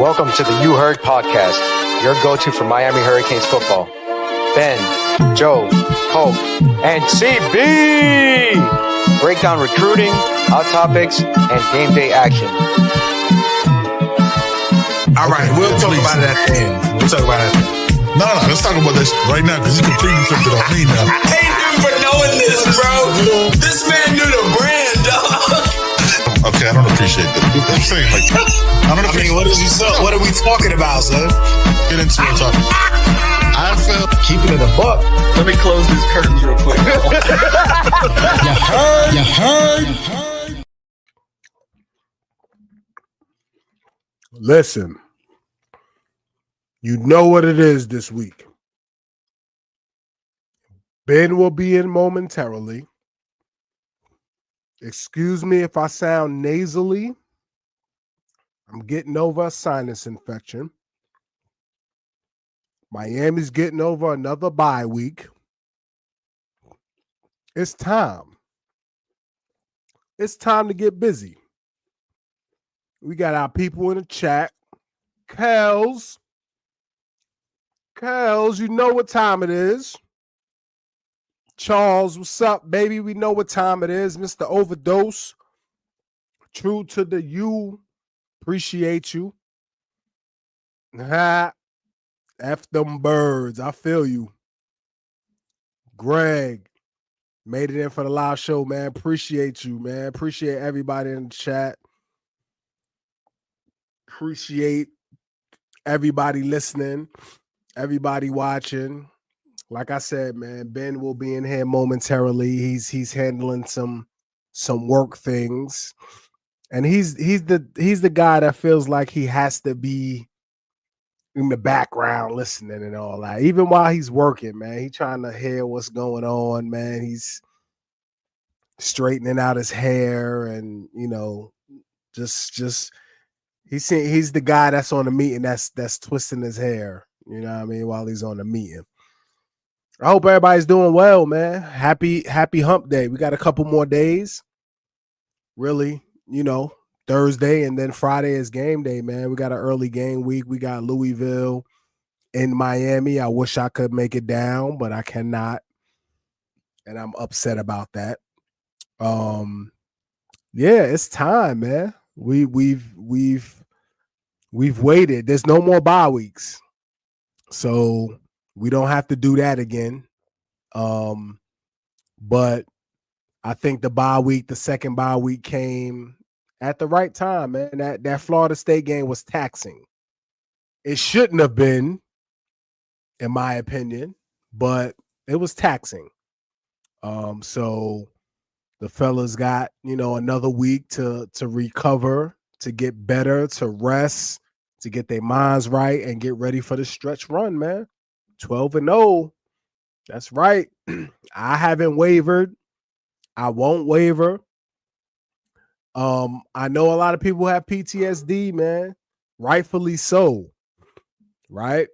Welcome to the You Heard podcast, your go-to for Miami Hurricanes football. Ben, Joe, Hope, and CB break down recruiting, hot topics, and game day action. All right, we'll talk about it at the end. No, let's talk about this right now because you completely flipped it on me now. I hate him for knowing this, bro. This man knew the brand, dog. Okay, I don't appreciate that. I'm saying, like, what are we talking about, son? Get into it, talk. I felt Keeping it a buck. Let me close these curtains real quick. You heard. Listen, you know what it is this week. Ben will be in momentarily. Excuse me if I sound nasally. I'm getting over a sinus infection. Miami's getting over another bye week. It's time. It's time to get busy. We got our people in the chat. Kels, you know what time it is. Charles, what's up, baby? We know what time it is. Mr. Overdose. True to the U. Appreciate you. F them birds. I feel you. Greg, made it in for the live show, man. Appreciate you, man. Appreciate everybody in the chat. Appreciate everybody listening, everybody watching. Like I said, man, Ben will be in here momentarily. He's handling some work things, and he's the guy that feels like he has to be in the background listening and all that. Even while he's working, man, he's trying to hear what's going on, man. He's straightening out his hair, and just he's the guy that's on the meeting that's twisting his hair. You know what I mean? While he's on the meeting. I hope everybody's doing well, man. Happy hump day. We got a couple more days. Really, Thursday and then Friday is game day, man. We got an early game week. We got Louisville in Miami. I wish I could make it down, but I cannot. And I'm upset about that. Yeah, it's time, man. We've waited. There's no more bye weeks. So we don't have to do that again. But I think the second bye week came at the right time, man. That Florida State game was taxing. It shouldn't have been, in my opinion, but it was taxing. So the fellas got, another week to recover, to get better, to rest, to get their minds right and get ready for the stretch run, man. 12-0. That's right. I haven't wavered. I won't waver. I know a lot of people have PTSD, man. Rightfully so. Right?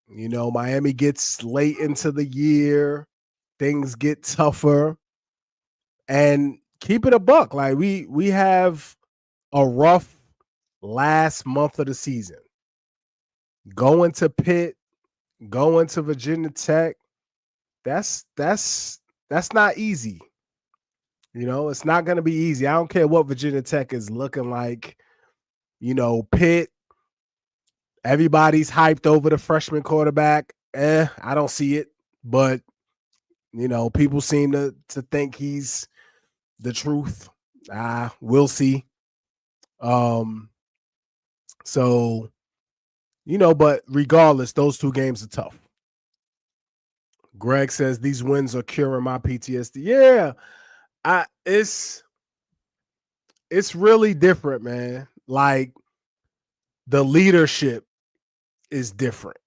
Miami gets late into the year. Things get tougher. And keep it a buck. Like we have a rough last month of the season. Going to Pitt, going to Virginia Tech, that's not easy. It's not going to be easy. I don't care what Virginia Tech is looking like. Pitt, everybody's hyped over the freshman quarterback. I don't see it, but people seem to think he's the truth. We'll see. So, but regardless, those two games are tough. Greg says these wins are curing my PTSD. Yeah, it's really different, man. Like the leadership is different.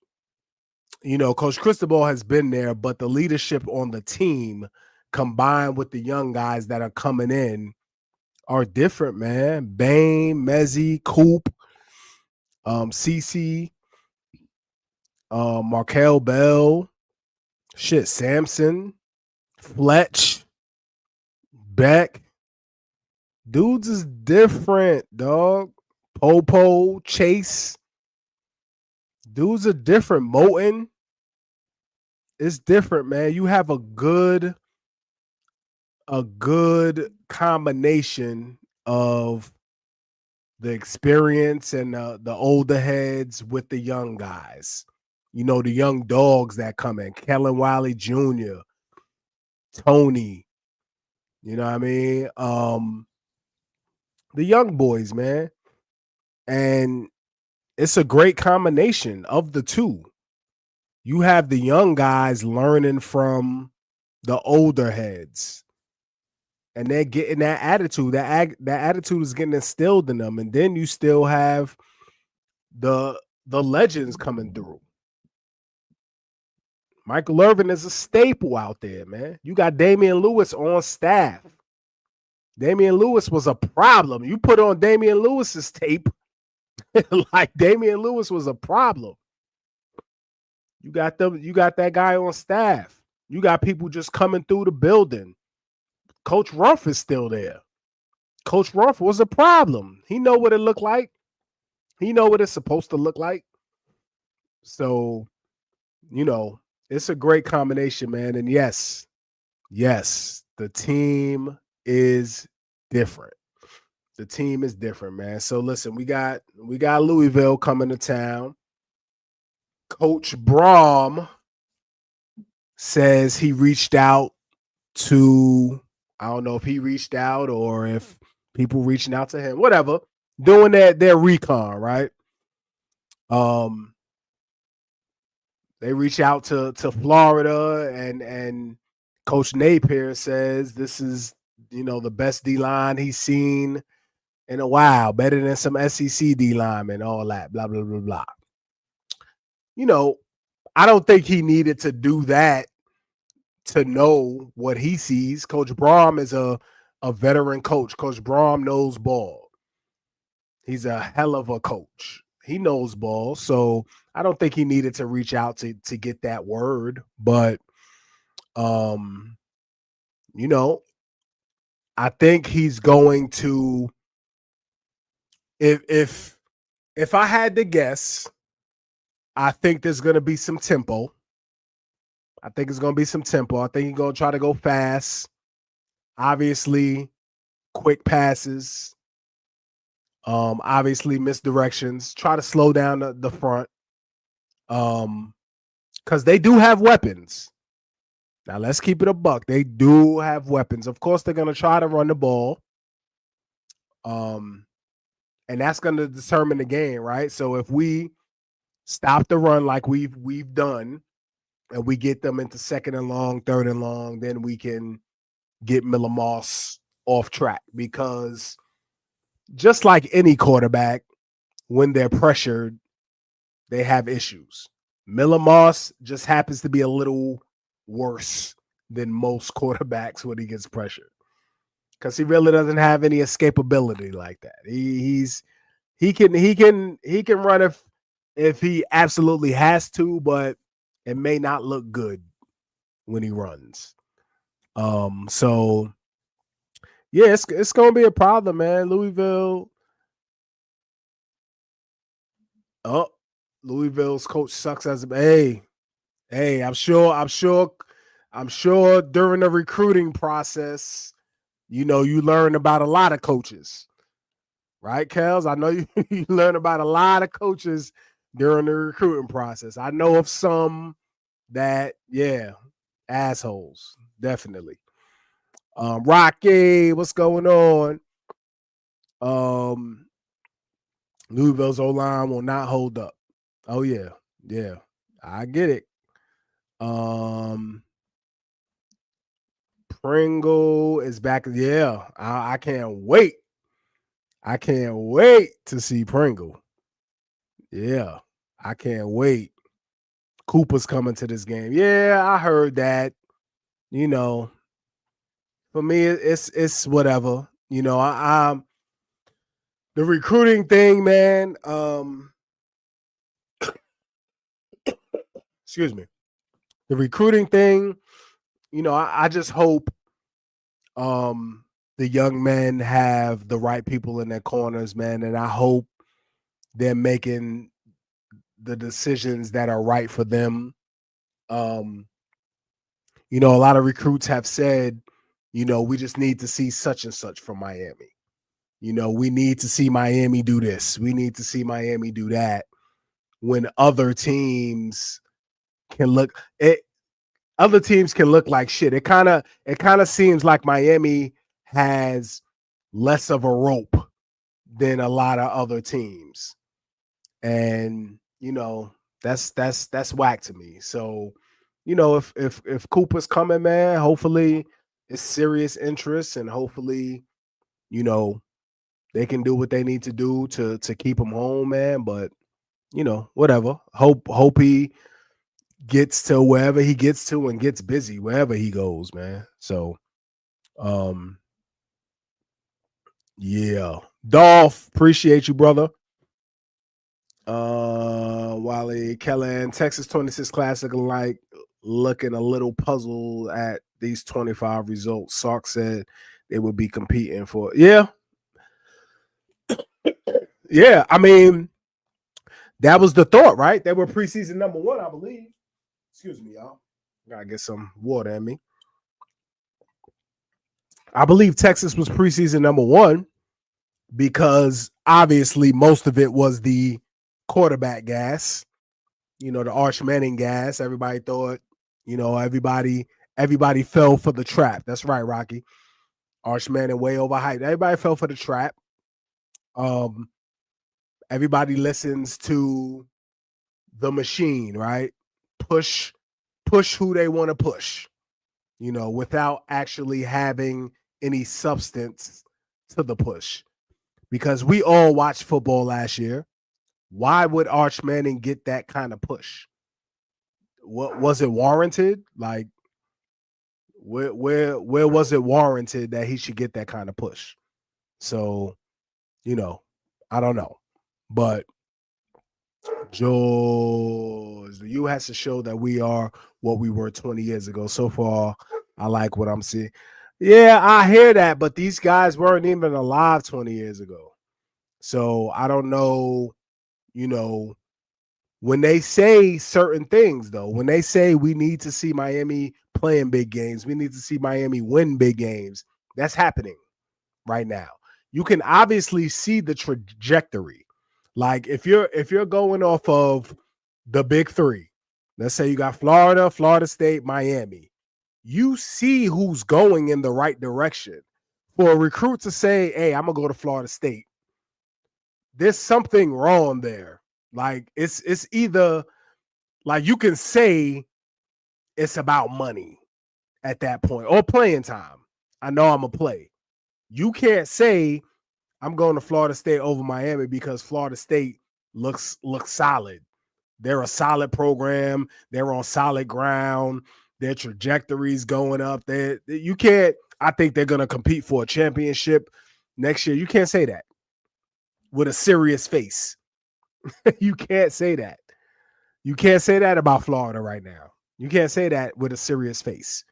Coach Cristobal has been there, but the leadership on the team combined with the young guys that are coming in are different, man. Bain, Mezzi, Coop, CC, Markel Bell, Samson, Fletch, Beck. Dudes is different, dog. Popo, Chase, Dudes are different. Moten is different, man. You have a good combination of the experience and the older heads with the young guys. You know, the young dogs that come in. Kellen Wiley Jr., Tony. You know what I mean? The young boys, man. And it's a great combination of the two. You have the young guys learning from the older heads. And they're getting that attitude. That attitude is getting instilled in them. And then you still have the legends coming through. Michael Irvin is a staple out there, man. You got Damian Lewis on staff. Damian Lewis was a problem. You put on Damian Lewis's tape, like Damian Lewis was a problem. You got that guy on staff. You got people just coming through the building. Coach Ruff is still there. Coach Ruff was a problem. He know what it looked like. He know what it's supposed to look like. So, you know, it's a great combination, man. And yes, the team is different. The team is different, man. So listen, we got Louisville coming to town. Coach Braum says he reached out to, I don't know if he reached out or if people reaching out to him, whatever, doing their recon, right? They reach out to Florida, and Coach Napier says this is, you know, the best D-line he's seen in a while, better than some SEC D-linemen, all that, blah, blah, blah, blah. You know, I don't think he needed to do that to know what he sees. Coach Braum is a veteran coach. Coach Braum knows ball. He's a hell of a coach. He knows ball. So I don't think he needed to reach out to get that word. But, you know, I think he's going to, if I had to guess, I think there's going to be some tempo. I think it's going to be some tempo. I think he's going to try to go fast. Obviously, quick passes. Obviously, misdirections. Try to slow down the front. Because they do have weapons. Now, let's keep it a buck. They do have weapons. Of course, they're going to try to run the ball. And that's going to determine the game, right? So if we stop the run like we've done, and we get them into second and long, third and long, then we can get Miller Moss off track. Because just like any quarterback, when they're pressured, they have issues. Miller Moss just happens to be a little worse than most quarterbacks when he gets pressured, because he really doesn't have any escapability like that. He can run if he absolutely has to, but it may not look good when he runs. So yeah, it's gonna be a problem, man. Louisville's coach sucks as a hey, I'm sure during the recruiting process, you know, you learn about a lot of coaches. Right, Kels? I know you learn about a lot of coaches during the recruiting process. I know of some that, yeah, assholes, definitely. Rocky, what's going on? Louisville's O-line will not hold up. Oh, yeah, I get it. Pringle is back. Yeah, I can't wait. I can't wait to see Pringle. Yeah, I can't wait. Cooper's coming to this game. Yeah, I heard that. You know, for me, it's whatever. You know, I'm the recruiting thing, man. Excuse me. The recruiting thing, you know, I just hope the young men have the right people in their corners, man, and I hope they're making the decisions that are right for them. You know, a lot of recruits have said, you know, we just need to see such and such from Miami. You know, we need to see Miami do this. We need to see Miami do that. When other teams can look other teams can look like shit. It kind of seems like Miami has less of a rope than a lot of other teams. And, you know, that's whack to me. So, you know, if Cooper's coming, man, hopefully it's serious interest, and hopefully, you know, they can do what they need to do to keep him home, man. But, you know, whatever. Hope he gets to wherever he gets to and gets busy wherever he goes, man. So, yeah. Dolph, appreciate you, brother. Wally Kellan, Texas 26 Classic, like looking a little puzzled at these 25 results. Sark said they would be competing for. Yeah. Yeah. I mean, that was the thought, right? They were preseason number 1, I believe. Excuse me, y'all. Gotta get some water in me. I believe Texas was preseason number 1 because obviously most of it was the quarterback gas, you know, the Arch Manning gas. Everybody thought, you know, everybody fell for the trap. That's right, Rocky. Arch Manning way overhyped. Everybody fell for the trap. Everybody listens to the machine, right? Push who they want to push, you know, without actually having any substance to the push. Because we all watched football last year. Why would Arch Manning get that kind of push? What was it warranted? Like, where was it warranted that he should get that kind of push? So, you know, I don't know. But George, the U has to show that we are what we were 20 years ago. So far, I like what I'm seeing. Yeah, I hear that, but these guys weren't even alive 20 years ago. So I don't know, you know, when they say certain things, though, when they say we need to see Miami playing big games, we need to see Miami win big games, that's happening right now. You can obviously see the trajectory. Like if you're going off of the big 3, let's say you got Florida, Florida State, Miami, you see who's going in the right direction. For a recruit to say, hey, I'm gonna go to Florida State, there's something wrong there. Like it's either like you can say it's about money at that point or playing time. I know I'm gonna play. You can't say I'm going to Florida State over Miami because Florida State looks solid. They're a solid program. They're on solid ground. Their trajectory's going up. You can't. I think they're going to compete for a championship next year. You can't say that with a serious face. You can't say that. You can't say that about Florida right now. You can't say that with a serious face.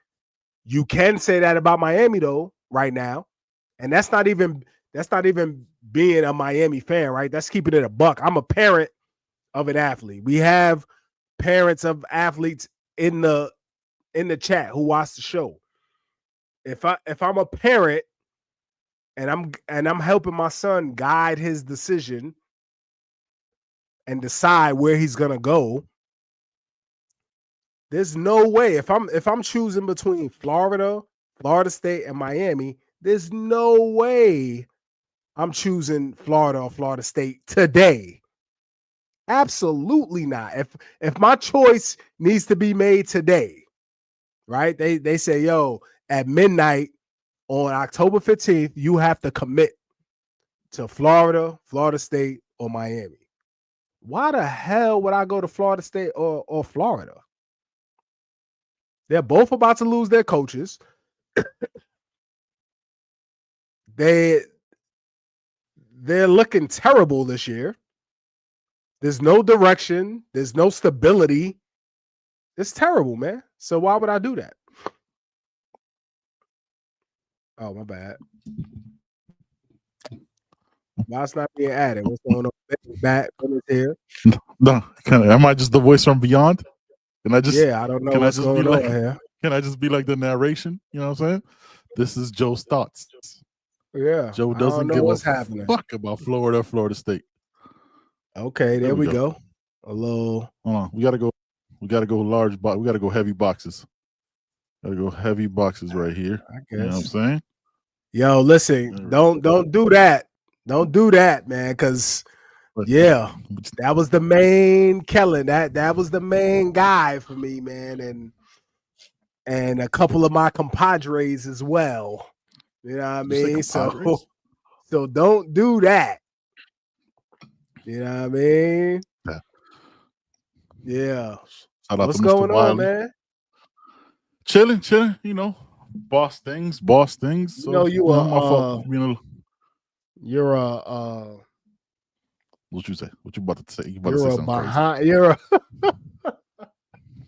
You can say that about Miami though right now, and that's not even being a Miami fan, right? That's keeping it a buck. I'm a parent of an athlete. We have parents of athletes in the chat who watch the show. If I'm a parent and I'm helping my son guide his decision and decide where he's gonna go, there's no way if I'm choosing between Florida State, and Miami, there's no way I'm choosing Florida or Florida State today. Absolutely not. If my choice needs to be made today, right? They say, yo, at midnight on October 15th, you have to commit to Florida, Florida State, or Miami. Why the hell would I go to Florida State or Florida? They're both about to lose their coaches. They're looking terrible this year. There's no direction. There's no stability. It's terrible, man. So why would I do that? Oh, my bad. Why it's not being added? What's going on? Back here. No, am I just the voice from beyond? Can I just? Yeah, I don't know what's going on here. Can I just be like the narration? You know what I'm saying? This is Joe's thoughts. Yeah, Joe I don't doesn't know give what's a happening. fuck about Florida State. Okay, there we go. A little. Hold on, we gotta go large box. We gotta go heavy boxes. Gotta go heavy boxes right here. I guess. You know what I'm saying? Yo, listen, don't do that. Don't do that, man, because yeah, that was the main Kellen. That was the main guy for me, man, and a couple of my compadres as well. You know what I mean? So don't do that. You know what I mean? Yeah. What's going on, man? Chilling. You know, boss things. You know, my fault. You're a what you say? What you about to say? You about you're to say a something behind. crazy?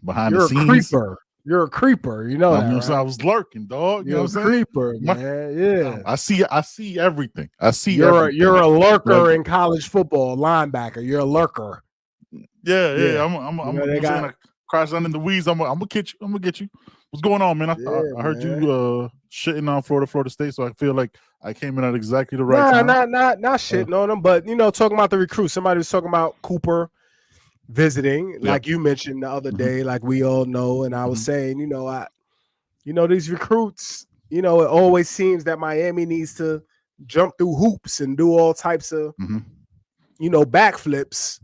Behind You're the a scenes. creeper. You're a creeper. You know that, right? I was lurking, dog. You're you know what I'm saying? Creeper, man. Yeah. I see everything. I see you're a lurker like, in college football, linebacker. You're a lurker. Yeah. I'm saying like crash down in the weeds. I'm gonna get you. What's going on, man? I heard you shitting on Florida State, so I feel like I came in at exactly the right time. Not shitting on them, but you know, talking about the recruit. Somebody was talking about Cooper visiting, like you mentioned the other day, like we all know, and I was saying, you know, these recruits, you know, it always seems that Miami needs to jump through hoops and do all types of, you know, backflips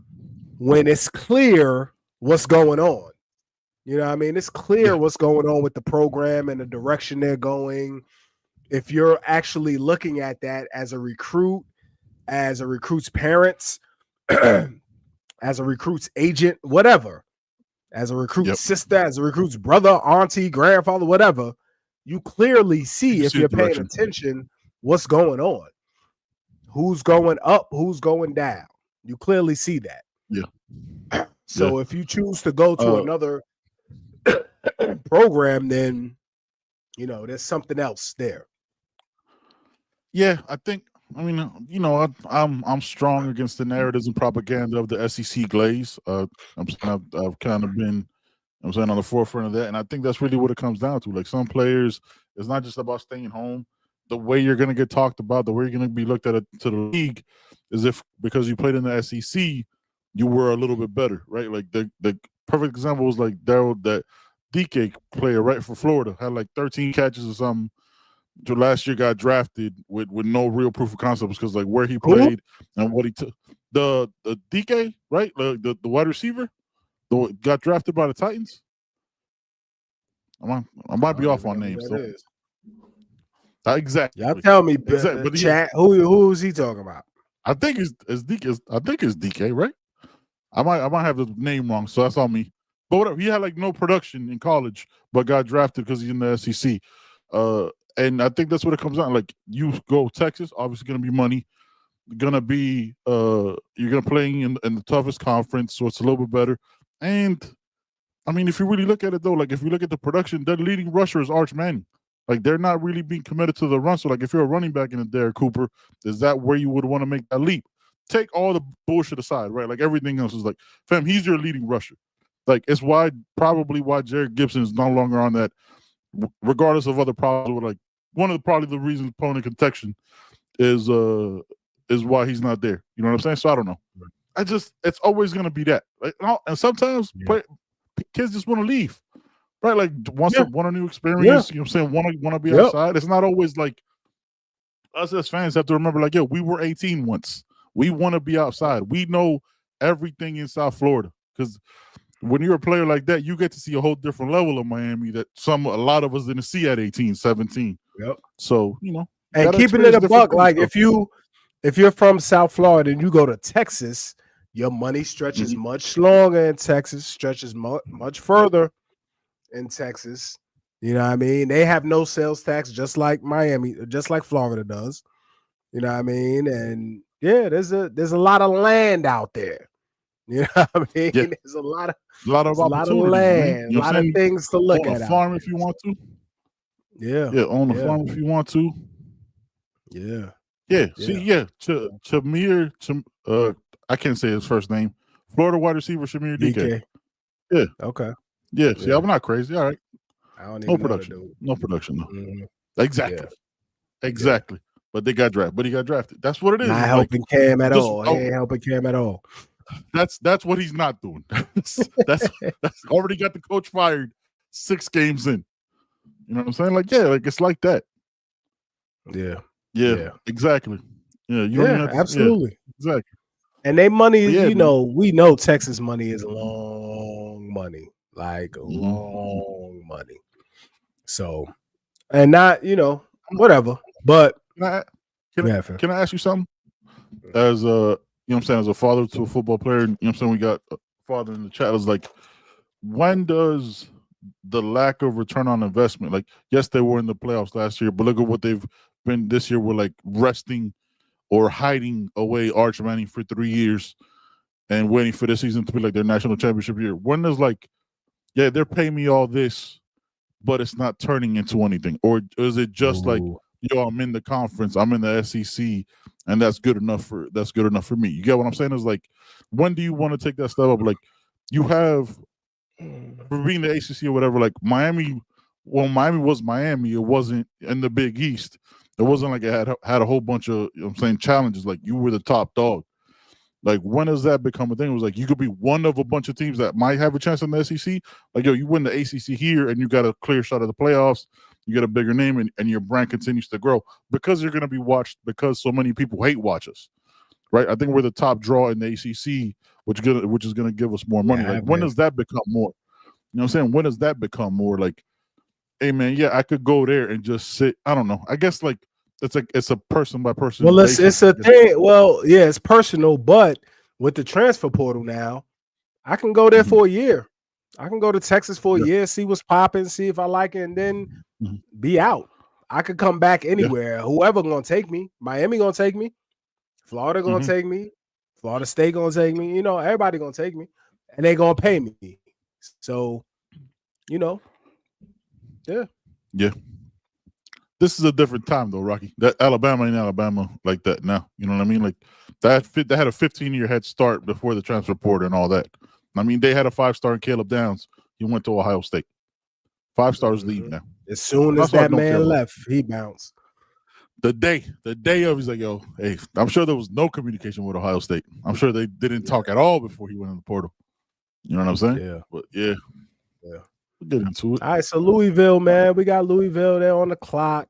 when it's clear what's going on. You know what I mean? It's clear what's going on with the program and the direction they're going. If you're actually looking at that as a recruit, as a recruit's parents, as a recruit's agent, whatever, as a recruit's sister, as a recruit's brother, auntie, grandfather, whatever, you clearly see, if you're paying attention, what's going on. Who's going up, who's going down. You clearly see that. Yeah. So if you choose to go to another program, then, you know, there's something else there. Yeah, I mean, you know, I'm strong against the narratives and propaganda of the SEC glaze. I've kind of been, on the forefront of that, and I think that's really what it comes down to. Like some players, it's not just about staying home. The way you're going to get talked about, the way you're going to be looked at to the league, is if because you played in the SEC, you were a little bit better, right? Like the perfect example was like Daryl, that DK player, right, for Florida, had like 13 catches or something. To last year got drafted with no real proof of concept because like where he played and what he took. The DK, right? The wide receiver, got drafted by the Titans. I might be off on names. So. Exactly. Y'all tell me, exactly. chat. Who is he talking about? I think it's DK. I think it's DK, right? I might have the name wrong, so that's on me. But whatever. He had like no production in college, but got drafted because he's in the SEC. And I think that's what it comes down. Like you go Texas, obviously going to be money. Going to be you're going to play in the toughest conference, so it's a little bit better. And I mean, if you really look at it though, like if you look at the production, their leading rusher is Arch Manning. Like they're not really being committed to the run. So like if you're a running back in a Derek Cooper, is that where you would want to make that leap? Take all the bullshit aside, right? Like everything else is like, fam, he's your leading rusher. Like it's probably why Jared Gibson is no longer on that. Regardless of other problems, like one of the reasons opponent contention is why he's not there. You know what I'm saying? So I don't know. It's always gonna be that. Like, and sometimes kids just want to leave, right? Like want a new experience. You know what I'm saying? Want to be outside. It's not always like us as fans have to remember. Like, yo, we were 18 once. We want to be outside. We know everything in South Florida because when you're a player like that, you get to see a whole different level of Miami that a lot of us didn't see at 18, 17. Yep. So, you know. And keeping it a buck, like if you're from South Florida and you go to Texas, your money stretches much longer in Texas, stretches much further in Texas. You know what I mean? They have no sales tax just like Miami, just like Florida does. You know what I mean? And yeah, there's a lot of land out there. You know what I mean? Yeah. There's a lot of land, a lot of things to look at. Own a farm if you want to. Yeah. Own a farm if you want to. Yeah. See, Tamir, I can't say his first name. Florida wide receiver Shamir DK. DK. Yeah. Okay. Yeah. See, Yeah. I'm not crazy. All right. I don't No even know the production. dude. No production. No. Mhm. Exactly. Exactly. But they got drafted. But he got drafted. That's what it is. Not It's helping Cam at just- all. He ain't helping Cam at all. That's what he's not doing. that's already got the coach fired 6 games in. You know what I'm saying? Like, yeah, like it's like that. Yeah. Yeah. Exactly. Yeah. You don't even have to, absolutely. Yeah, exactly. And they money, But yeah, you man. know, we know Texas money is long money, like Mhm. long money. So, and not, you know, whatever. But Can I ask you something? As a, you know what I'm saying, as a father to a football player, you know what I'm saying, we got a father in the chat. Is like, when does the lack of return on investment, like, yes, they were in the playoffs last year, but look at what they've been this year. We're like resting or hiding away Arch Manning for 3 years and waiting for this season to be like their national championship year. When does like, yeah, they're paying me all this, but it's not turning into anything? Or is it just like, yo, I'm in the conference, I'm in the SEC, and that's good enough for me? You get what I'm saying? Is like, when do you want to take that step up? Like, you have, for being the ACC or whatever, like Miami, when Miami was Miami, it wasn't in the Big East. It wasn't like it had a whole bunch of, you know what I'm saying, challenges. Like, you were the top dog. Like, when does that become a thing? It was like, you could be one of a bunch of teams that might have a chance in the SEC. Like, yo, you win the ACC here and you got a clear shot at the playoffs. You get a bigger name and your brand continues to grow because you're going to be watched, because so many people hate watch us, right? I think we're the top draw in the ACC, which is going to give us more money. Like, when does that become more? You know what I'm saying? When does that become more like, hey, man, yeah, I could go there and just sit. I don't know. I guess like it's a person by person. Well, it's a thing. Well, yeah, it's personal, but with the transfer portal now, I can go there for a year. I can go to Texas for a year, see what's popping, see if I like it, and then be out. I could come back anywhere. Whoever gonna take me, Miami gonna take me, Florida gonna take me, Florida State gonna take me. You know, everybody gonna take me, and they gonna pay me. So, you know, yeah. This is a different time though, Rocky. That Alabama ain't Alabama like that now. You know what I mean? Like they had a 15-year head start before the transfer portal and all that. I mean, they had a 5-star in Caleb Downs. He went to Ohio State. 5 stars leave now. As soon as that man left, he bounced. The day of, he's like, yo, hey, I'm sure there was no communication with Ohio State. I'm sure they didn't talk at all before he went in the portal. You know what I'm saying? Yeah. But yeah. We'll get into it. All right, so Louisville, man, we got Louisville there on the clock.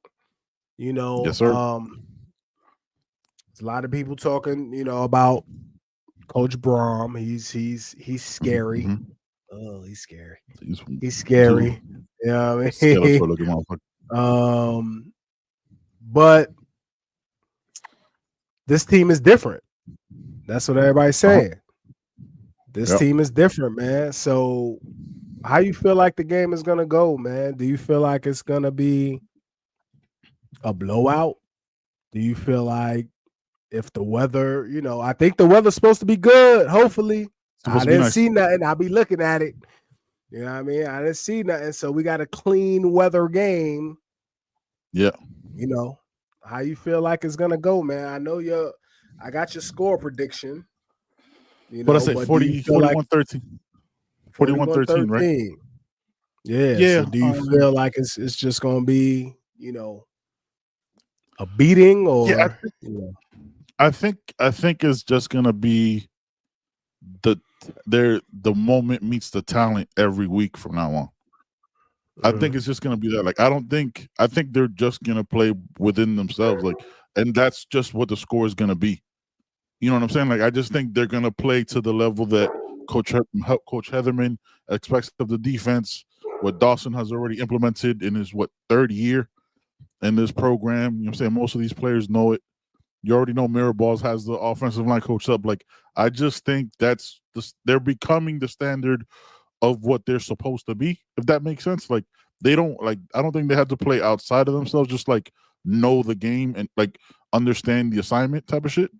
You know, yes, sir. There's a lot of people talking, you know, about Coach Brom. He's scary. Oh, he's scary. He's scary. Yeah, you know I mean? But this team is different. That's what everybody's saying. This team is different, man. So how you feel like the game is gonna go, man? Do you feel like it's gonna be a blowout? Do you feel like if the weather, you know, I think the weather's supposed to be good, hopefully. I didn't see nothing. I'll be looking at it. You know what I mean? I didn't see nothing. So we got a clean weather game. Yeah. You know, how you feel like it's gonna go, man? I know I got your score prediction. You know, what I say, 41-13. 41-13, right? Yeah. So do you feel like it's just gonna be, you know, a beating, or I think it's just gonna be the moment meets the talent every week from now on. I think it's just gonna be that. Like, I think they're just gonna play within themselves, like, and that's just what the score is gonna be. You know what I'm saying? Like, I just think they're gonna play to the level that Coach Heatherman expects of the defense, what Dawson has already implemented in his third year in this program. You know what I'm saying? Most of these players know it. You already know Miraballs has the offensive line coach up. Like, I just think they're becoming the standard of what they're supposed to be, if that makes sense. Like, I don't think they have to play outside of themselves, just like know the game and like understand the assignment type of shit.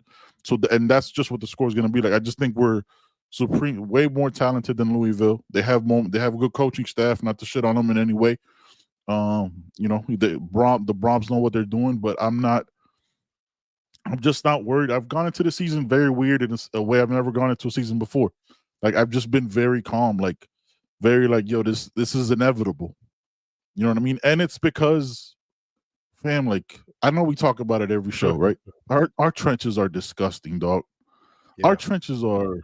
So, and that's just what the score is going to be like. I just think we're way more talented than Louisville. They have a good coaching staff, not to shit on them in any way. You know, the Broms know what they're doing, but I'm not I'm just not worried. I've gone into the season very weird in a way I've never gone into a season before. Like I've just been very calm, like very like, yo, this is inevitable. You know what I mean? And it's because, fam, like I know we talk about it every show, right? Our trenches are disgusting, dog. Yeah. Our trenches are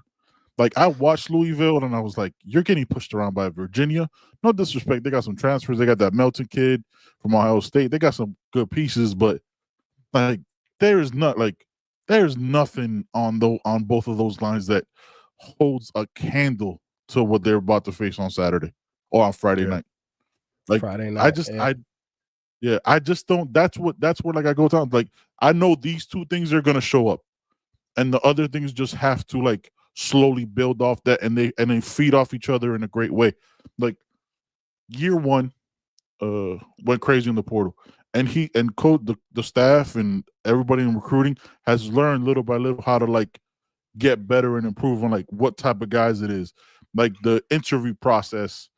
like I watched Louisville and I was like, you're getting pushed around by Virginia. No disrespect, they got some transfers. They got that Melton kid from Ohio State. They got some good pieces, but like there's nothing on both of those lines that holds a candle to what they're about to face on Saturday or on Friday night. Like Friday night. I just don't. That's where like I go down. Like I know these two things are gonna show up, and the other things just have to like slowly build off that, and they feed off each other in a great way. Like year one, went crazy in the portal, and the staff and everybody in recruiting has learned little by little how to like get better and improve on like what type of guys it is, like the interview process.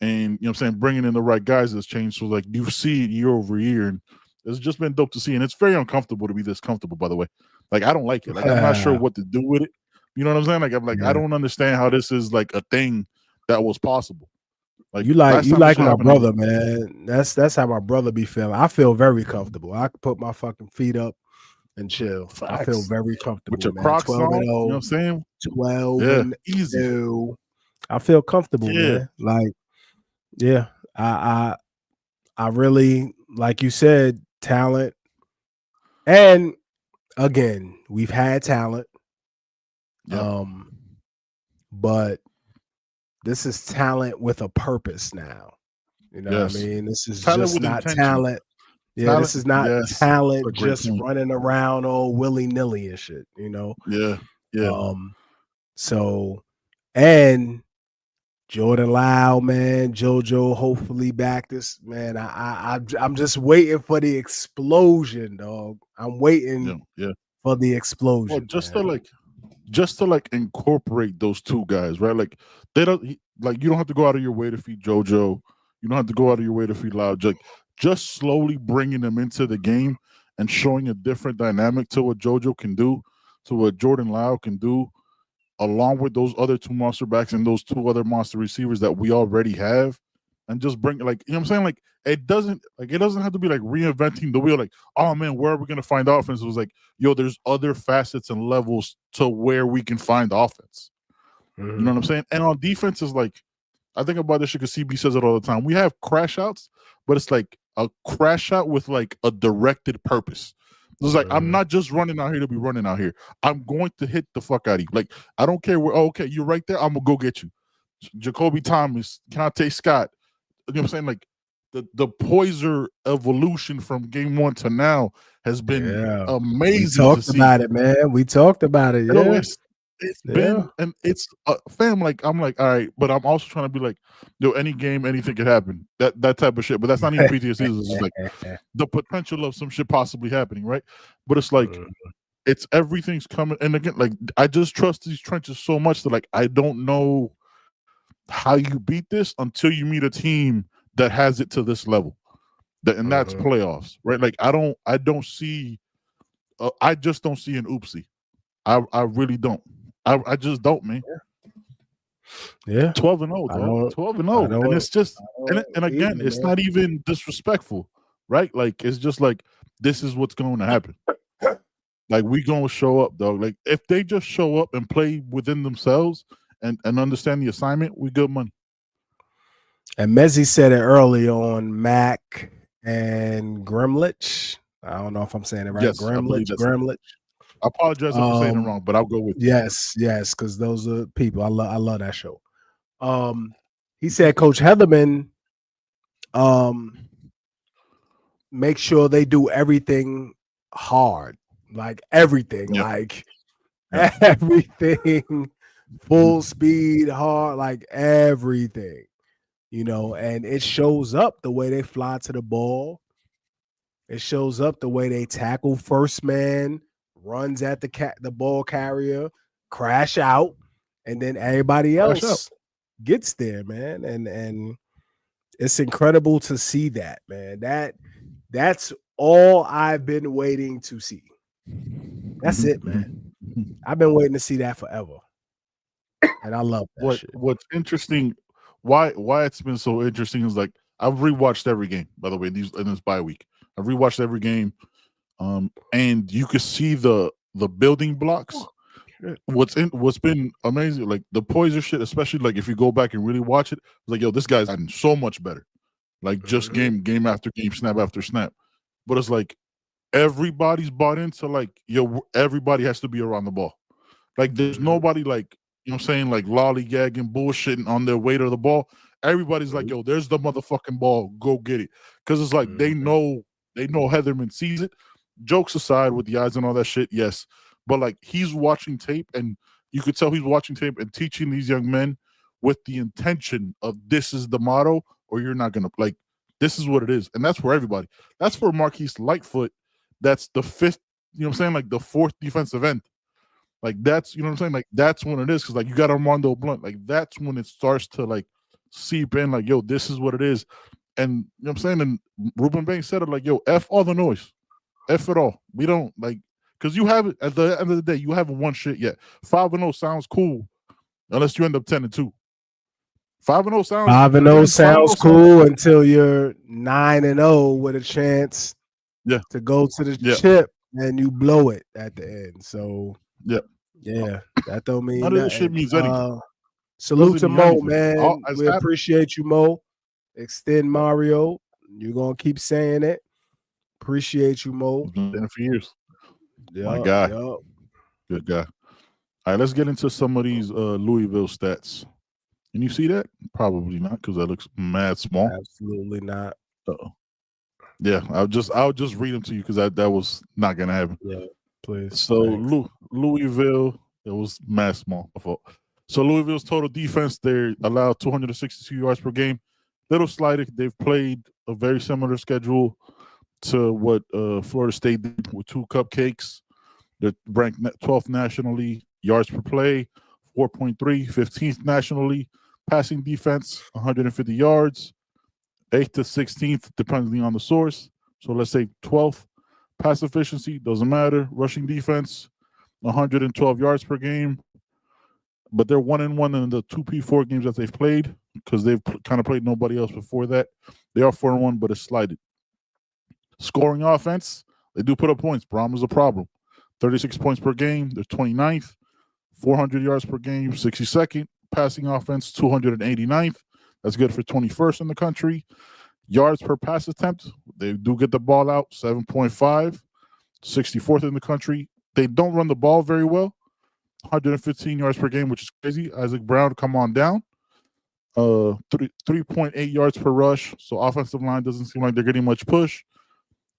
And you know what I'm saying, bringing in the right guys has changed. So like you see it year over year, and it's just been dope to see. And it's very uncomfortable to be this comfortable, by the way. Like I don't like it. Like I'm not sure what to do with it. You know what I'm saying? Like I'm like I don't understand how this is like a thing that was possible. Like you like my brother, man. That's how my brother be feeling. I feel very comfortable. I can put my fucking feet up and chill. Facts. I feel very comfortable. With your man. Crocs 12 on, and you know 0, what I'm saying? 12 Yeah, and easy. 2. I feel comfortable, Yeah. man. Like, yeah, I really, like you said, talent. And again, we've had talent. Yep. But this is talent with a purpose now. You know what I mean? This is Talent just with not intention. talent. Yeah, this is not Yes. talent That's a great just point. running around all willy-nilly and shit, you know? Yeah. So, and Jordan Lau, man, JoJo hopefully back this, man. I'm just waiting for the explosion, dog. I'm waiting for the explosion. Well, just to incorporate those two guys, right? Like you don't have to go out of your way to feed JoJo. You don't have to go out of your way to feed Lau. Just slowly bringing them into the game and showing a different dynamic to what JoJo can do, to what Jordan Lau can do, along with those other two monster backs and those two other monster receivers that we already have, and just bring, like, you know what I'm saying? Like it doesn't have to be like reinventing the wheel. Like, oh man, where are we gonna find offense? It was like, yo, there's other facets and levels to where we can find offense. You know what I'm saying? And on defense is like, I think about this shit because CB says it all the time. We have crash outs, but it's like a crash out with like a directed purpose. It's like, I'm not just running out here to be running out here. I'm going to hit the fuck out of you. Like, I don't care where, okay, you're right there. I'm going to go get you. Jacoby Thomas, Kante Scott. You know what I'm saying? Like, the Poiser evolution from game one to now has been amazing. We talked about it, man. We talked about it. Yeah. It's been, and it's fam. Like I'm like, all right, but I'm also trying to be like, yo, any game, anything could happen. That type of shit. But that's not even PTSD. It's just like the potential of some shit possibly happening, right? But it's like, it's everything's coming. And again, like I just trust these trenches so much that like I don't know how you beat this until you meet a team that has it to this level. And that's playoffs, right? Like I don't see. I just don't see an oopsie. I really don't. I just don't, man. Yeah. 12-0, dog. 12-0. And it's just, and again, it's not even disrespectful, right? Like, it's just like, this is what's going to happen. Like, we going to show up, dog. Like, if they just show up and play within themselves and understand the assignment, we good money. And Mezzi said it early on Mac and Gremlich. I don't know if I'm saying it right. Yes, Gremlich. I apologize if I'm saying it wrong, but I'll go with you. Yes, because those are people. I love that show. He said Coach Heatherman make sure they do everything hard. Like everything. Like everything full speed, hard, like everything. You know, and it shows up the way they fly to the ball. It shows up the way they tackle first man, runs at the ball carrier, crash out, and then everybody else gets there, man. And it's incredible to see that, man. That's all I've been waiting to see. That's it, man. I've been waiting to see that forever, and I love that shit. What's interesting? Why it's been so interesting is like I've rewatched every game. By the way, in this bye week, I've rewatched every game, and you could see the building blocks. What's been amazing, like the poison shit, especially like if you go back and really watch it, it's like, yo, this guy's gotten so much better. Like just game after game, snap after snap. But it's like everybody's bought into like, yo, everybody has to be around the ball. Like there's nobody like, you know what I'm saying, like lollygagging, bullshitting on their way to the ball. Everybody's like, yo, there's the motherfucking ball. Go get it. Because it's like they know Heatherman sees it. Jokes aside with the eyes and all that shit, yes. But like he's watching tape, and you could tell he's watching tape and teaching these young men with the intention of this is the motto, or you're not gonna like this is what it is. And that's for everybody. That's for Marquise Lightfoot. That's the fifth, you know what I'm saying, like the fourth defensive end. Like that's, you know what I'm saying? Like that's when it is, because like you got Armando Blunt. Like that's when it starts to like seep in, like, yo, this is what it is. And you know what I'm saying? And Ruben Banks said it like, yo, F all the noise. F it all. We don't like, because you have it at the end of the day, you haven't won shit yet. 5-0 sounds cool unless you end up 10-2. 5-0 sounds cool until you're 9-0 with a chance to go to the chip, and you blow it at the end. So that don't mean none of this shit means anything. Salute to Mo, man. We appreciate you, Mo. Extend Mario. You're gonna keep saying it. Appreciate you, Mo. Been for years. My guy. Good guy. All right, let's get into some of these Louisville stats. Can you see that? Probably not, because that looks mad small. Absolutely not. Yeah, I'll just read them to you, because that was not gonna happen. Yeah, please. So Louisville, it was mad small. So Louisville's total defense, they allowed 262 yards per game. Little slighted. They've played a very similar schedule to what Florida State did with 2 cupcakes. They're ranked 12th nationally, yards per play, 4.3, 15th nationally, passing defense, 150 yards, 8th to 16th, depending on the source. So let's say 12th. Pass efficiency, doesn't matter. Rushing defense, 112 yards per game. But they're 1-1 in the 2P4 games that they've played, because they've kind of played nobody else before that. They are 4-1, but it's slighted. Scoring offense, they do put up points. Braum is a problem. 36 points per game. They're 29th. 400 yards per game, 62nd. Passing offense, 289th. That's good for 21st in the country. Yards per pass attempt, they do get the ball out, 7.5. 64th in the country. They don't run the ball very well. 115 yards per game, which is crazy. Isaac Brown, come on down. 3.8 yards per rush. So offensive line doesn't seem like they're getting much push.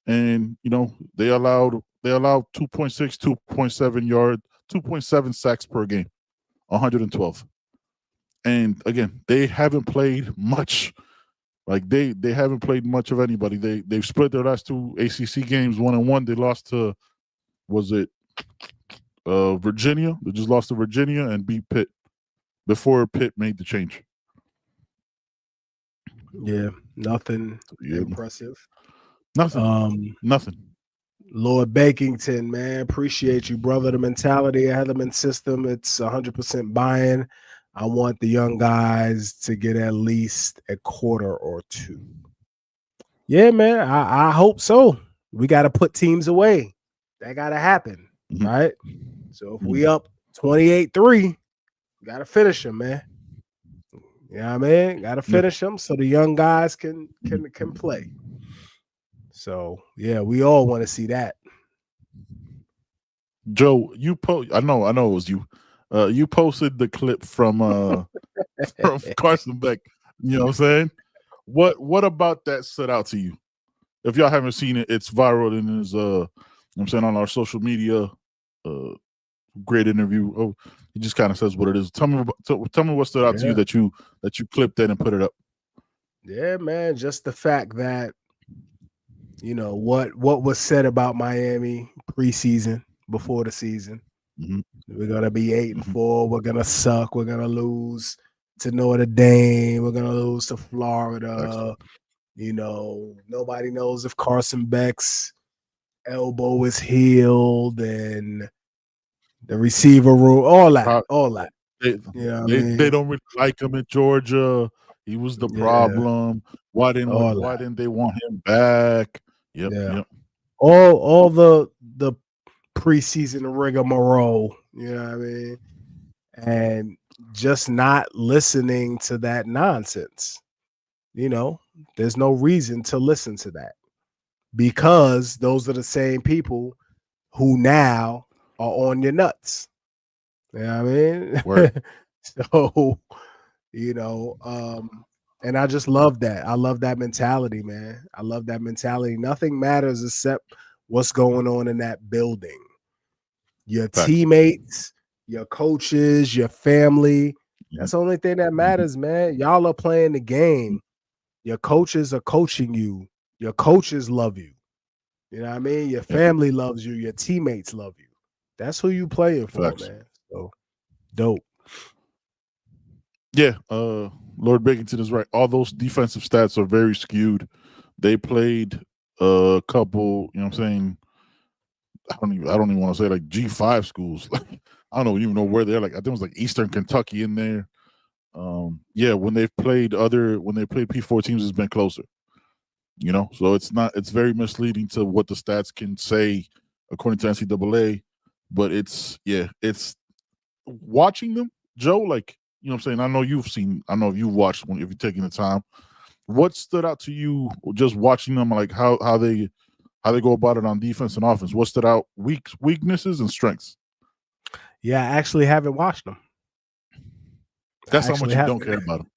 And, you know, they allowed 2.6, 2.7 sacks per game, 112. And again, they haven't played much. Like they haven't played much of anybody. They've split their last 2 ACC games 1-1. They lost to, was it Virginia? They just lost to Virginia and beat Pitt before Pitt made the change. Yeah, nothing impressive. Nothing. Nothing. Lord Bakington, man, appreciate you, brother. The mentality of Heatherman system, it's 100% buy-in. I want the young guys to get at least a quarter or 2. Yeah, man, I hope so. We got to put teams away. That got to happen, right? So if we up 28-3, we got to finish them, man. You know what I mean? Got to finish them so the young guys can play. So, yeah, we all want to see that. Joe, I know it was you. You posted the clip from Carson Beck. You know what I'm saying? What about that stood out to you? If y'all haven't seen it, it's viral in his I'm saying on our social media. Great interview. Oh, he just kind of says what it is. Tell me what stood out to you that you clipped that and put it up. Yeah, man, just the fact that, you know, what was said about Miami preseason before the season. Mm-hmm. We're gonna be 8-4. We're gonna suck. We're gonna lose to Notre Dame. We're gonna lose to Florida. Excellent. You know, nobody knows if Carson Beck's elbow is healed and the receiver room, all that. They, You know what I they mean? don't really like him in Georgia. He was the Yeah, problem. Why all that. didn't they want him back? Yep, Yeah. yep. All the preseason rigmarole, you know what I mean? And just not listening to that nonsense. You know, there's no reason to listen to that because those are the same people who now are on your nuts. You know what I mean? Word. So, you know, and I just love that. I love that mentality, man. I love that mentality. Nothing matters except what's going on in that building. Your Facts. teammates, your coaches, your family. Mhm. That's the only thing that Mhm. matters, man. Y'all are playing the game. Your coaches are coaching you. Your coaches love you. You know what I mean? Your Yep. family loves you. Your teammates love you. That's who you playing for, Facts. man. So dope. Yeah, Lord Bacon is right. All those defensive stats are very skewed. They played a couple, you know what I'm saying? I don't even want to say like G5 schools. I don't even know where they're like. I think it was like Eastern Kentucky in there. Yeah, when they played P4 teams, it's been closer. You know, so it's very misleading to what the stats can say according to NCAA. But it's watching them, Joe, like, you know what I'm saying? I know you've watched one if you're taking the time. What stood out to you just watching them, like how they go about it on defense and offense? What stood out? Weaknesses and strengths. Yeah, I actually haven't watched them. That's I how much actually you don't haven't. care about them.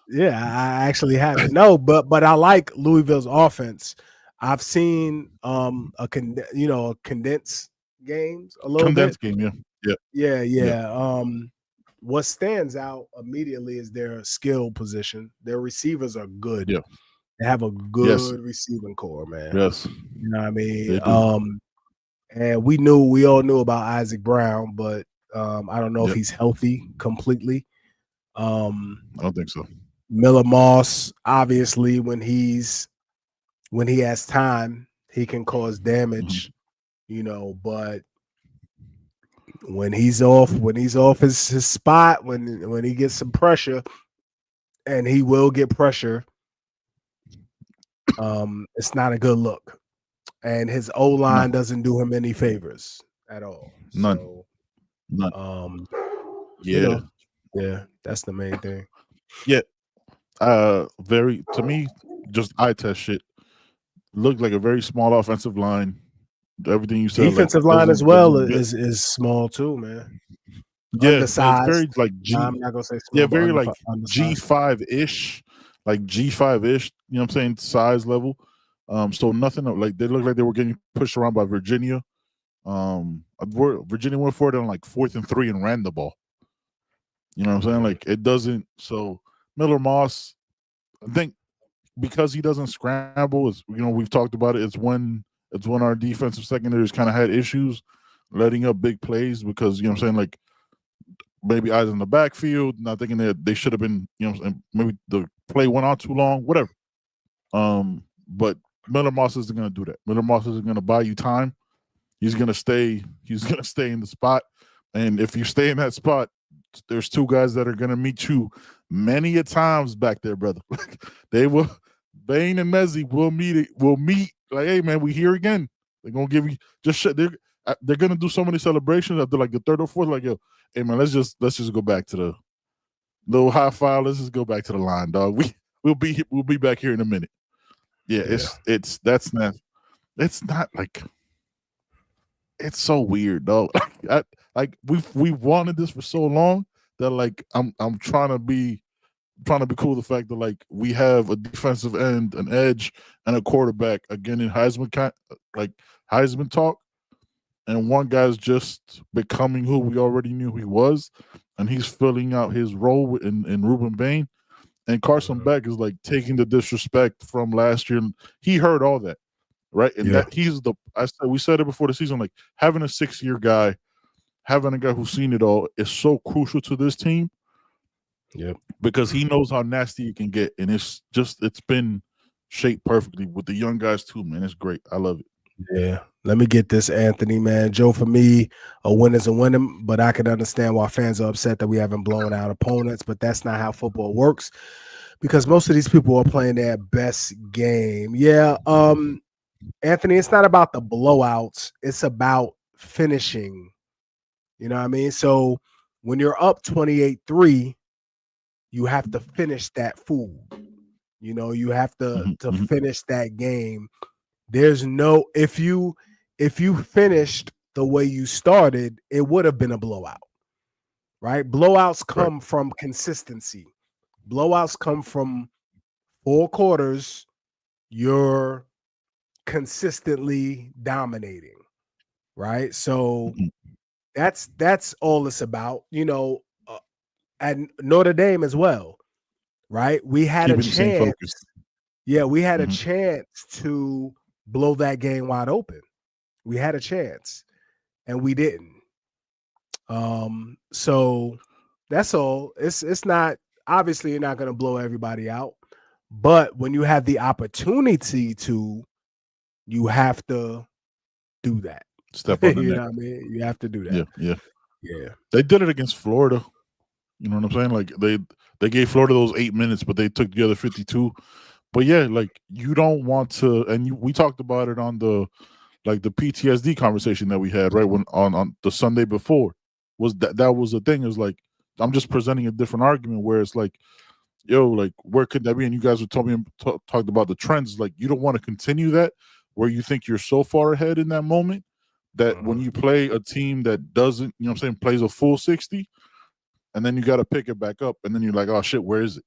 Yeah, I actually haven't. No, but I like Louisville's offense. I've seen a condensed games a little bit. Condensed game, yeah. Yeah. Yeah, Yeah. yeah. What stands out immediately is their skill position. Their receivers are good. Yeah. They have a Yes. good receiving core, man. Yes. You know what I They mean? do. And we all knew about Isaac Brown, but I don't know if Yep. he's healthy completely. Um, I don't think so. Miller Moss, obviously, when he has time, he can cause damage, you know, but when he's off his spot, when he gets some pressure, and he will get pressure, it's not a good look. And his O line No. doesn't do him any favors at all. None. So None. you Yeah. know, yeah, that's the main thing. Yeah. Very, to me, just eye test shit. Looked like a very small offensive line. Everything you said, like, Defensive line as well doesn't get. is small too, man. Yeah, it's very Undersized. like No, I'm not gonna say yeah, small, but very like undersized. G5-ish, like G5-ish, you know what I'm saying, size level. So nothing like they look like they were getting pushed around by Virginia. Virginia went for it on like 4th and 3 and ran the ball. You know what I'm saying? Like, it doesn't. So Miller Moss, I think, because he doesn't scramble, is, you know, we've talked about it. It's when our defensive secondaries kind of had issues letting up big plays because, you know what I'm saying, like, maybe eyes in the backfield, not thinking that they should have been, you know, and maybe the play went on too long, whatever. But Miller Moss isn't going to do that. Miller Moss isn't going to buy you time. He's going to stay in the spot. And if you stay in that spot, there's two guys that are going to meet you many a times back there, brother. They will, Bain and Mezzi will meet like, hey man, we here again. They're going to give you just shit. They're going to do so many celebrations after like the third or fourth, like, yo, hey man, let's just go back to the little high five. Let's just go back to the line, dog. We'll be back here in a minute. Yeah, it's not like, it's so weird, though. We've wanted this for so long that, like, I'm trying to be cool with the fact that, like, we have a defensive end, an edge, and a quarterback again in Heisman talk, and one guy's just becoming who we already knew he was, and he's filling out his role in Ruben Bain, and Carson Beck is like taking the disrespect from last year, and he heard all that. Right. And Yeah. we said it before the season, like, having a 6-year guy, having a guy who's seen it all is so crucial to this team. Yep. Because he knows how nasty it can get. And it's been shaped perfectly with the young guys too, man. It's great. I love it. Yeah. Let me get this, Anthony, man. Joe, for me, a win is a win, but I can understand why fans are upset that we haven't blown out opponents, but that's not how football works because most of these people are playing their best game. Yeah. Anthony, it's not about the blowouts, it's about finishing. You know what I mean? So when you're up 28-3, you have to finish that food. You know, you have to finish that game. There's no if you finished the way you started, it would have been a blowout. Right? Blowouts come from consistency. Blowouts come from 4 quarters you're consistently dominating. Right? So that's all it's about, you know, and Notre Dame as well. Right? We had Keeping a the same chance. focus. Yeah, we had a chance to blow that game wide open. We had a chance and we didn't. So that's all. It's not obviously you're not going to blow everybody out, but when you have the opportunity to, you have to do that. Step on the You neck. know what I mean? You have to do that. Yeah, yeah. Yeah. They did it against Florida. You know what I'm saying? Like they gave Florida those 8 minutes, but they took the other 52. But yeah, like you don't want to, and we talked about it on the PTSD conversation that we had right when on the Sunday before. Was that was the thing? It was like I'm just presenting a different argument where it's like, yo, like where could that be? And you guys were talked about the trends. Like you don't want to continue that where you think you're so far ahead in that moment that when you play a team that doesn't, you know what I'm saying, plays a full 60, and then you got to pick it back up, and then you're like, oh shit, where is it?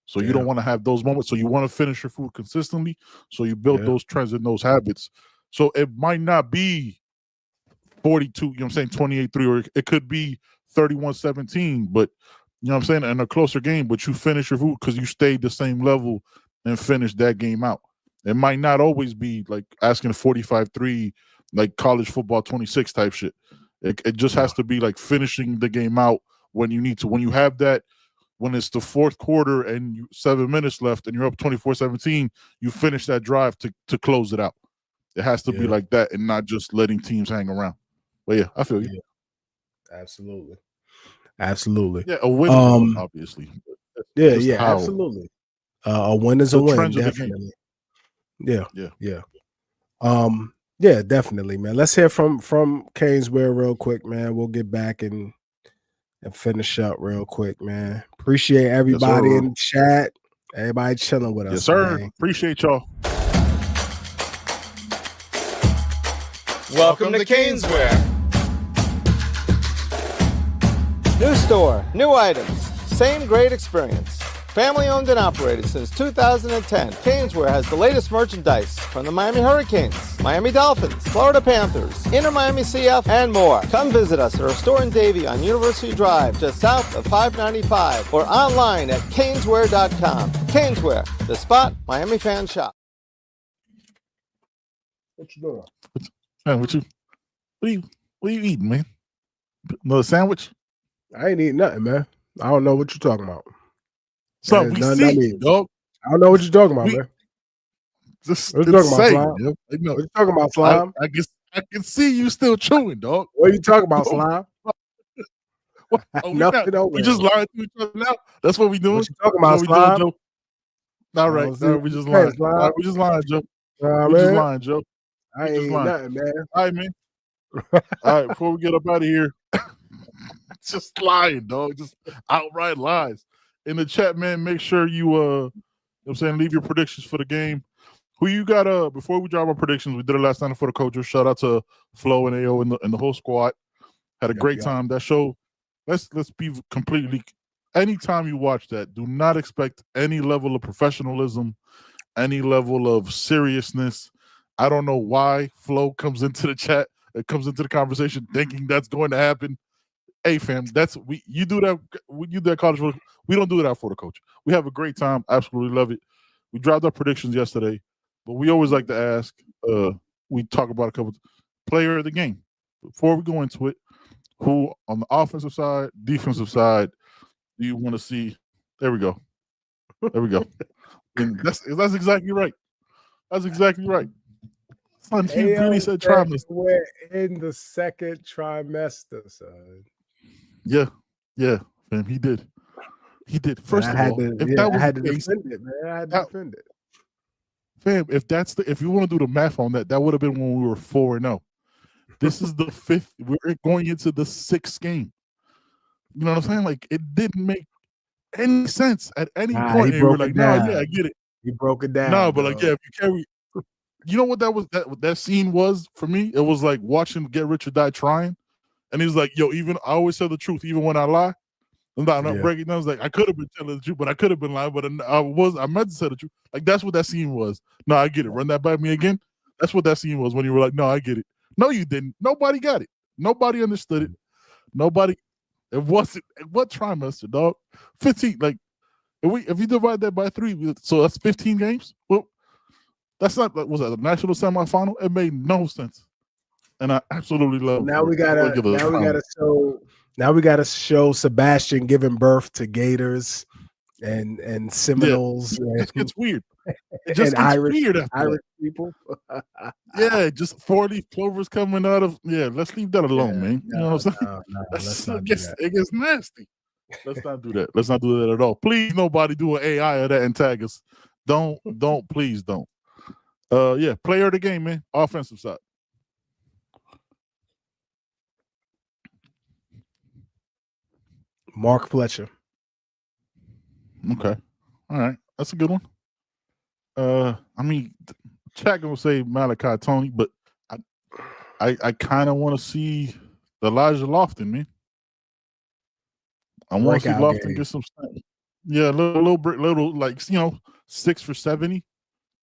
So you don't want to have those moments. So you want to finish your food consistently. So you build those trends and those habits. So it might not be 42, you know what I'm saying, 28-3, or it could be 31-17, but you know what I'm saying, in a closer game, but you finish your food because you stayed the same level and finished that game out. It might not always be like asking 45-3, like college football 26 type shit. It just has to be like finishing the game out when you need to. When you have that, when it's the fourth quarter and 7 minutes left and you're up 24-17, you finish that drive to close it out. It has to be like that and not just letting teams hang around. But yeah, I feel you. Absolutely. Absolutely. Yeah, a win is a win, obviously. Absolutely. A win is a win, definitely. Yeah. Yeah, definitely, man. Let's hear from Canesware real quick, man. We'll get back and finish up real quick, man. Appreciate everybody in the chat. Everybody chilling with us. Yes, sir. Man. Appreciate y'all. Welcome to Canesware. New store, new items, same great experience. Family owned and operated since 2010, Canesware has the latest merchandise from the Miami Hurricanes, Miami Dolphins, Florida Panthers, Inter Miami CF, and more. Come visit us at our store in Davie on University Drive, just south of 595, or online at canesware.com. Canesware, the spot Miami fans shop. What you doing? Man, what are you eating, man? Another sandwich? I ain't eating nothing, man. I don't know what you're talking about. So we see, dog. I don't know what you're talking about, man. Just what you talking about, Slime? Slime? What you talking about, Slime? I can see you still chewing, dog. What are you talking about, Slime? We just lying to each other now. That's what we doing. What you talking about, Slime? Joe? All right, we just lying. We just lying, Joe. We just lying, Joe. I ain't nothing, man. All right, man. All right, before we get up out of here, just lying, dog. Just outright lies. In the chat, man, make sure you you know what I'm saying, leave your predictions for the game. Who you got before we drop our predictions, we did it last night for the coaches. Shout out to Flo and AO and the whole squad. Had a great time. That show, let's be completely, anytime you watch that, do not expect any level of professionalism, any level of seriousness. I don't know why Flo comes into the chat, it comes into the conversation thinking that's going to happen. Hey fam, you do that when you do that college football. We don't do that for the coach. We have a great time, absolutely love it. We dropped our predictions yesterday, but we always like to ask, we talk about a couple player of the game. Before we go into it, who on the offensive side, defensive side, do you want to see? There we go. There we go. And that's exactly right. That's exactly right. Son, he Ayo, really said man, trimester. we're in the second trimester, son. Yeah, fam, he did. He did. First And of all, if that I was had the to case, defend it, man. I had to that, defend it. fam, if you want to do the math on that, that would have been when we were 4-0. This is the 5th. We're going into the 6th game. You know what I'm saying? Like, it didn't make any sense at any Nah, point. he And we're broke like, it no, down. yeah, I get it. He broke it down. No, but like, dog. yeah, if you carry, you know what that scene was for me? It was like watching Get Rich or Die Trying. And he's like, yo, even I always tell the truth, even when I lie. I'm not breaking down. Like, I could have been telling the truth, but I could have been lying, but I meant to say the truth. Like, that's what that scene was. No, I get it. Run that by me again. That's what that scene was when you were like, no, I get it. No, you didn't. Nobody got it. Nobody understood it. Nobody. It wasn't. What trimester, dog? 15. Like, if you divide that by 3, so that's 15 games. Well, that's not. Was that the national semifinal? It made no sense, and I absolutely love. Now we gotta show Sebastian giving birth to gators and Seminoles. Yeah, it gets weird. It and just gets weird after Irish that. people. Yeah, just 4-leaf clovers coming out of. Yeah, let's leave that alone, man. You know what I'm saying? Let's not do that. It gets nasty. Let's not do that. Let's not do that at all. Please, nobody do an AI of that and tag us. Please don't. Yeah, player of the game, man. Offensive side. Mark Fletcher. Okay. All right. That's a good one. I mean, chat gonna say Malachi Tony, but I kind of want to see Elijah Lofton, man. I want to see Lofton get some snaps. Yeah, little like 6 for 70.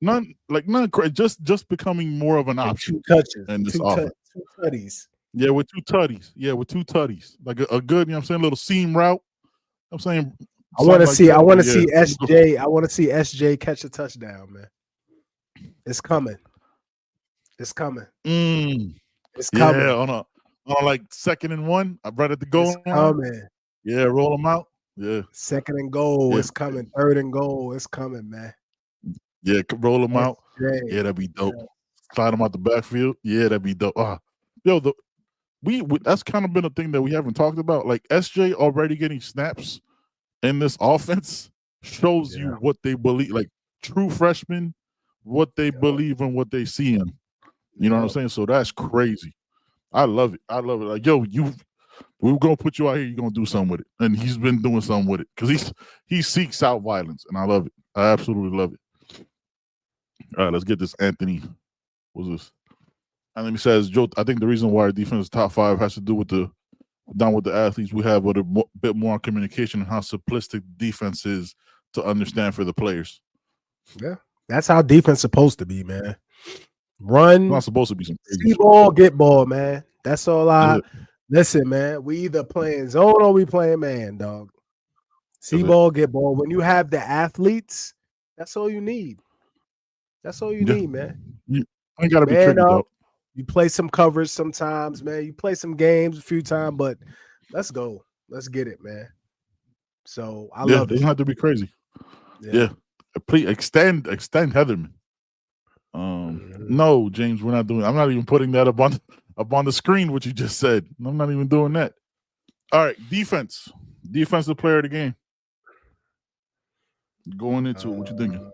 None just becoming more of an option. 2 touches in this 2 tutties. Yeah, with 2 tutties. Yeah, with 2 tutties. Like a good, you know what I'm saying, little seam route. I'm saying I want to see SJ. I want to see SJ catch a touchdown, man. It's coming. It's coming. It's coming. Yeah, on like 2nd and 1. I right at the goal line. Coming. Yeah, roll them out. Yeah. 2nd and goal. It's coming. 3rd and goal. It's coming, man. Yeah, roll them out. SJ. Yeah, that'd be dope. Slide them out the backfield. Yeah, that'd be dope. Yo, we that's kind of been a thing that we haven't talked about. Like SJ already getting snaps in this offense shows you what they believe. Like true freshmen, what they believe and what they see in. You know what I'm saying? So that's crazy. I love it. I love it. Like, yo, we're gonna put you out here. You're gonna do something with it, and he's been doing something with it because he seeks out violence, and I love it. I absolutely love it. All right, let's get this. Anthony, what's this? Anthony says, Joe, I think the reason why our defense is top 5 has to do with the athletes we have, but a bit more communication and how simplistic defense is to understand for the players. Yeah, that's how defense supposed to be, man. Run. It's not supposed to be some see ball, get ball, man. That's all listen, man. We either playing zone or we playing man, dog. See ball, get ball. When you have the athletes, that's all you need. That's all you need, man. You ain't gotta be tricky, dog. You play some coverage sometimes, man. You play some games a few times, but let's go. Let's get it, man. So I love it. It doesn't have to be crazy. Yeah. Please extend Heatherman. No, James, we're not doing. I'm not even putting that up on the screen. What you just said. I'm not even doing that. All right, defense. Defensive player of the game. Going into it, what you thinking?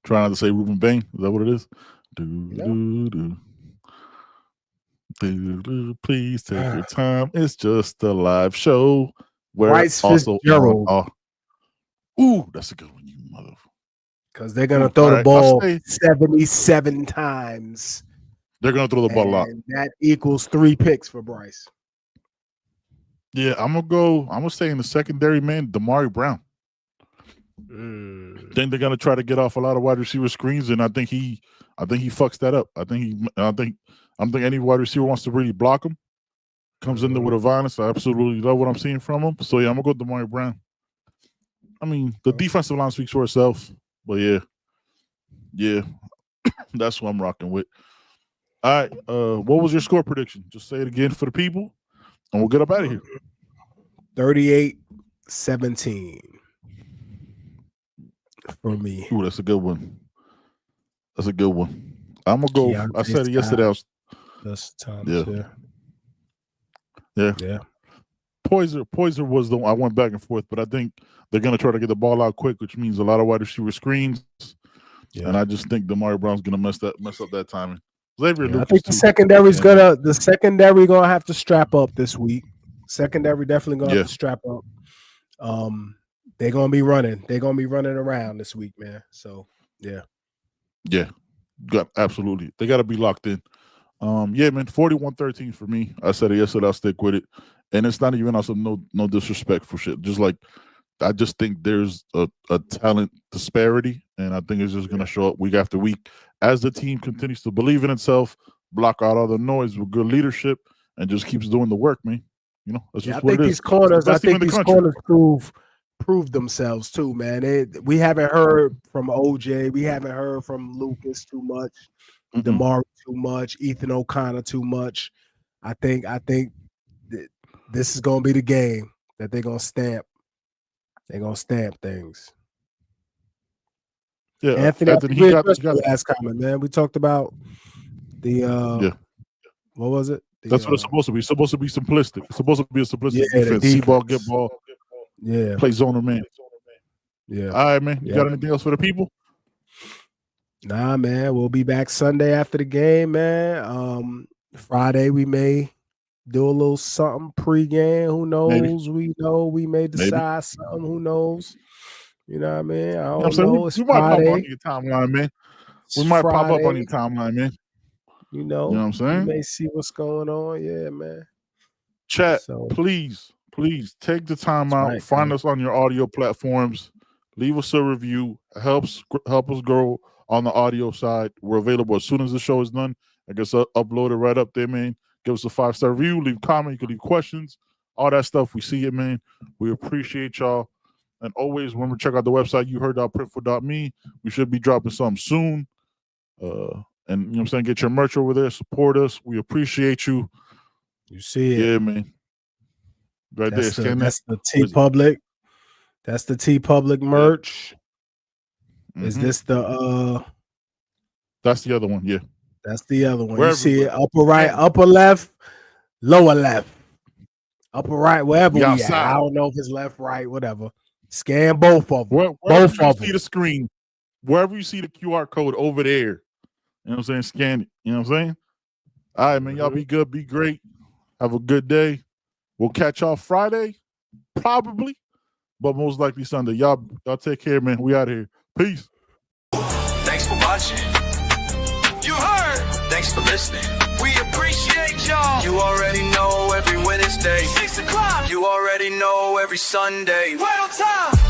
Trying not to say Ruben Bain. Is that what it is? Please take your time. It's just a live show. Where Bryce Fitzgerald. Ooh, that's a good one, you mother. Because they're gonna throw the ball 77 times. They're gonna throw the ball a lot. That equals 3 picks for Bryce. Yeah, I'm gonna stay in the secondary, man. Damari Brown. Then they're gonna try to get off a lot of wide receiver screens, and I think he fucks that up. I think any wide receiver wants to really block him. Comes in there with a violence. I absolutely love what I'm seeing from him. So yeah, I'm gonna go Damari Brown. I mean, the defensive line speaks for itself, but yeah, that's what I'm rocking with. All right, what was your score prediction? Just say it again for the people, and we'll get up out of here. 38-17. 17 for me. Ooh, that's a good one. That's a good one. I'm gonna go. Keontae I said it yesterday. That's Thomas. Yeah. Poiser was the one I went back and forth, but I think they're gonna try to get the ball out quick, which means a lot of wide receiver screens. Yeah. And I just think Damari Brown's gonna mess up that timing. Xavier Lucas, I think the secondary gonna have to strap up this week. Secondary definitely gonna have to strap up. They're gonna be running. They're gonna be running around this week, man. So yeah. Absolutely. They got to be locked in. Yeah, man. 41-13 for me. I said it yesterday. I'll stick with it. And it's not even also no disrespect for shit. Just like I just think there's a talent disparity, and I think it's just gonna show up week after week as the team continues to believe in itself, block out all the noise with good leadership, and just keeps doing the work, man. You know, that's just I think these corners prove themselves too, man. We haven't heard from OJ. We haven't heard from Lucas too much, Damari too much, Ethan O'Connor too much. I think this is gonna be the game that they're gonna stamp. They're gonna stamp things. Yeah, Anthony he got last comment, man. We talked about the what was it? That's what it's supposed to be. It's supposed to be simplistic. It's supposed to be a simplistic defense. See ball, get ball. Yeah. Play zone man. Yeah. All right, man. You got anything else for the people? Nah, man. We'll be back Sunday after the game, man. Friday we may do a little something pregame. Who knows? We may decide something. Who knows? You know what I mean? I don't know. It's we might Friday. pop on your timeline, man. We might pop up on your timeline, man. You know what I'm saying? You may see what's going on. Yeah, man. Chat, please take the time out. Find us on your audio platforms. Leave us a review. Help us grow on the audio side. We're available as soon as the show is done. I guess upload it right up there, man. Give us a 5-star review. Leave a comment. You can leave questions. All that stuff. We see it, man. We appreciate y'all. And always remember, check out the website. YouHeard.printful.me. We should be dropping something soon. And you know what I'm saying? Get your merch over there. Support us. We appreciate you. You see it. Yeah, man. Right that's there. That's the T Public. That's the T Public merch. Is this the That's the other one, yeah. That's the other one. You see it upper right, upper left, lower left. Upper right, wherever we at. I don't know if it's left, right, whatever. Scan both of them. Wherever you see the screen, wherever you see the QR code over there, you know what I'm saying? Scan it. You know what I'm saying? All right, man. Y'all be good. Be great. Have a good day. We'll catch y'all Friday, probably, but most likely Sunday. Y'all take care, man. We out of here. Peace. Thanks for watching. You heard. Thanks for listening. We appreciate y'all. You already know every Wednesday, 6 o'clock. You already know every Sunday. Right on time.